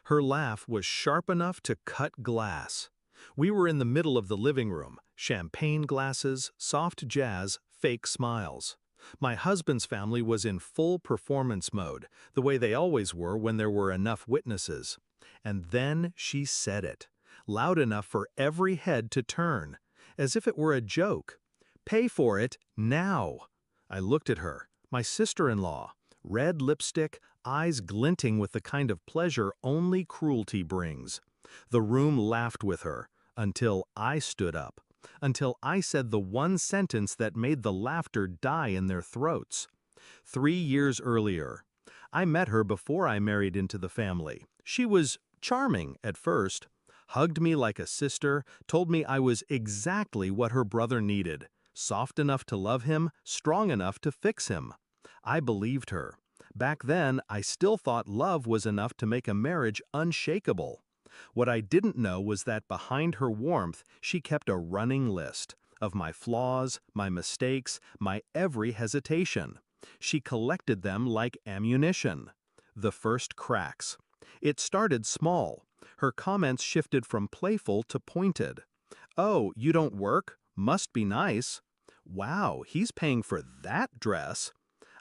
Her laugh was sharp enough to cut glass. We were in the middle of the living room, champagne glasses, soft jazz, fake smiles. My husband's family was in full performance mode, the way they always were when there were enough witnesses. And then she said it, loud enough for every head to turn, as if it were a joke. "Pay for it, now." I looked at her, my sister-in-law, red lipstick, eyes glinting with the kind of pleasure only cruelty brings. The room laughed with her, until I stood up, until I said the one sentence that made the laughter die in their throats. 3 years earlier. I met her before I married into the family. She was charming at first, hugged me like a sister, told me I was exactly what her brother needed, soft enough to love him, strong enough to fix him. I believed her. Back then, I still thought love was enough to make a marriage unshakable. What I didn't know was that behind her warmth, she kept a running list of my flaws, my mistakes, my every hesitation. She collected them like ammunition. The first cracks. It started small. Her comments shifted from playful to pointed. "Oh, you don't work? Must be nice." "Wow, he's paying for that dress."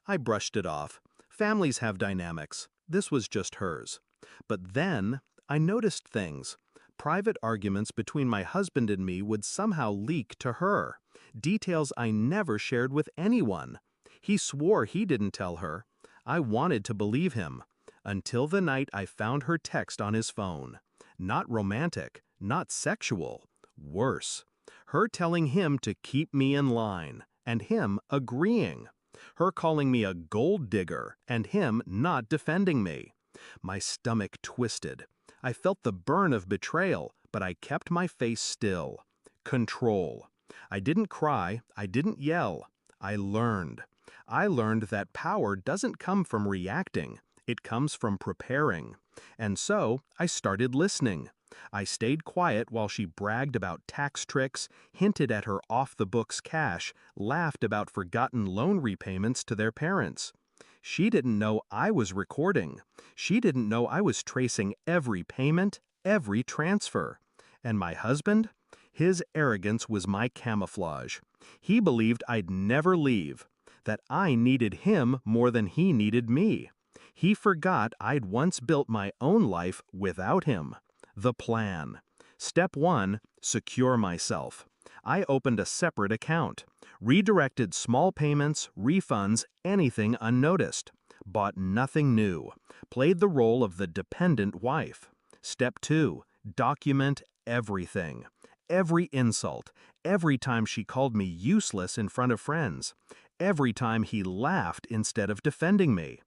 I brushed it off. Families have dynamics. This was just hers. But then, I noticed things. Private arguments between my husband and me would somehow leak to her. Details I never shared with anyone. He swore he didn't tell her. I wanted to believe him. Until the night I found her text on his phone. Not romantic, not sexual. Worse. Her telling him to keep me in line, and him agreeing. Her calling me a gold digger, and him not defending me. My stomach twisted. I felt the burn of betrayal, but I kept my face still. Control. I didn't cry, I didn't yell. I learned. I learned that power doesn't come from reacting, it comes from preparing. And so, I started listening. I stayed quiet while she bragged about tax tricks, hinted at her off-the-books cash, laughed about forgotten loan repayments to their parents. She didn't know I was recording. She didn't know I was tracing every payment, every transfer. And my husband? His arrogance was my camouflage. He believed I'd never leave, that I needed him more than he needed me. He forgot I'd once built my own life without him. The plan. Step 1, secure myself. I opened a separate account, redirected small payments, refunds, anything unnoticed, bought nothing new, played the role of the dependent wife. Step 2, document everything. Every insult, every time she called me useless in front of friends, every time he laughed instead of defending me.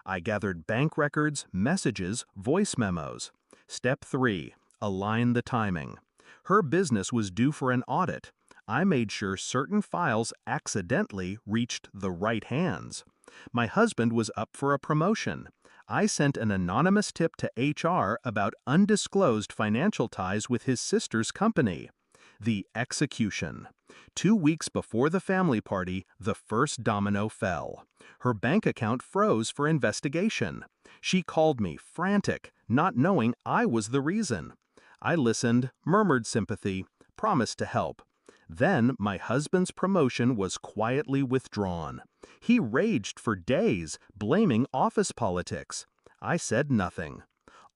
I gathered bank records, messages, voice memos. Step 3, align the timing. Her business was due for an audit. I made sure certain files accidentally reached the right hands. My husband was up for a promotion. I sent an anonymous tip to HR about undisclosed financial ties with his sister's company. The execution. 2 weeks before the family party, the first domino fell. Her bank account froze for investigation. She called me, frantic, not knowing I was the reason. I listened, murmured sympathy, promised to help. Then my husband's promotion was quietly withdrawn. He raged for days, blaming office politics. I said nothing.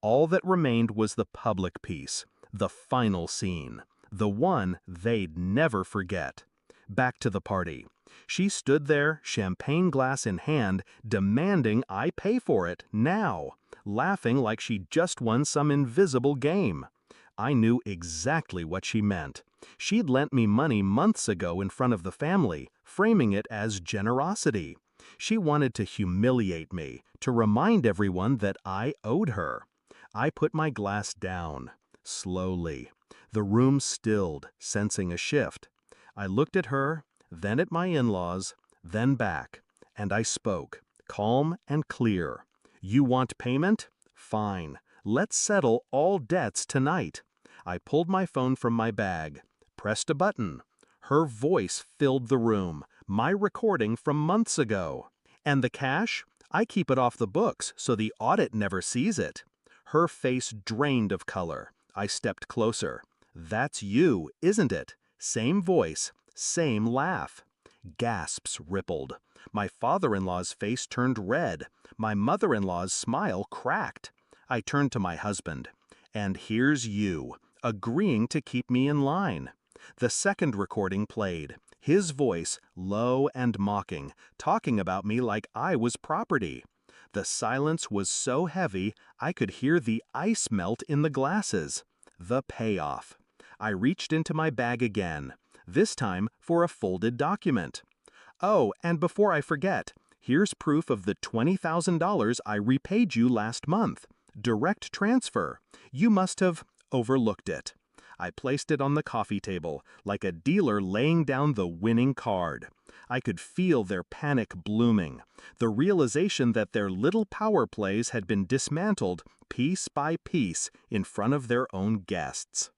All that remained was the public piece, the final scene, the one they'd never forget. Back to the party. She stood there, champagne glass in hand, demanding I pay for it, now, laughing like she'd just won some invisible game. I knew exactly what she meant. She'd lent me money months ago in front of the family, framing it as generosity. She wanted to humiliate me, to remind everyone that I owed her. I put my glass down, slowly. The room stilled, sensing a shift. I looked at her, then at my in-laws, then back, and I spoke, calm and clear. You want payment? Fine. Let's settle all debts tonight. I pulled my phone from my bag, pressed a button. Her voice filled the room, my recording from months ago. And the cash? I keep it off the books so the audit never sees it. Her face drained of color. I stepped closer. "That's you, isn't it? Same voice, same laugh." Gasps rippled. My father-in-law's face turned red. My mother-in-law's smile cracked. I turned to my husband. "And here's you, agreeing to keep me in line." The second recording played. His voice, low and mocking, talking about me like I was property. The silence was so heavy I could hear the ice melt in the glasses. The payoff. I reached into my bag again, this time for a folded document. "Oh, and before I forget, here's proof of the $20,000 I repaid you last month. Direct transfer. You must have overlooked it." I placed it on the coffee table, like a dealer laying down the winning card. I could feel their panic blooming, the realization that their little power plays had been dismantled piece by piece in front of their own guests.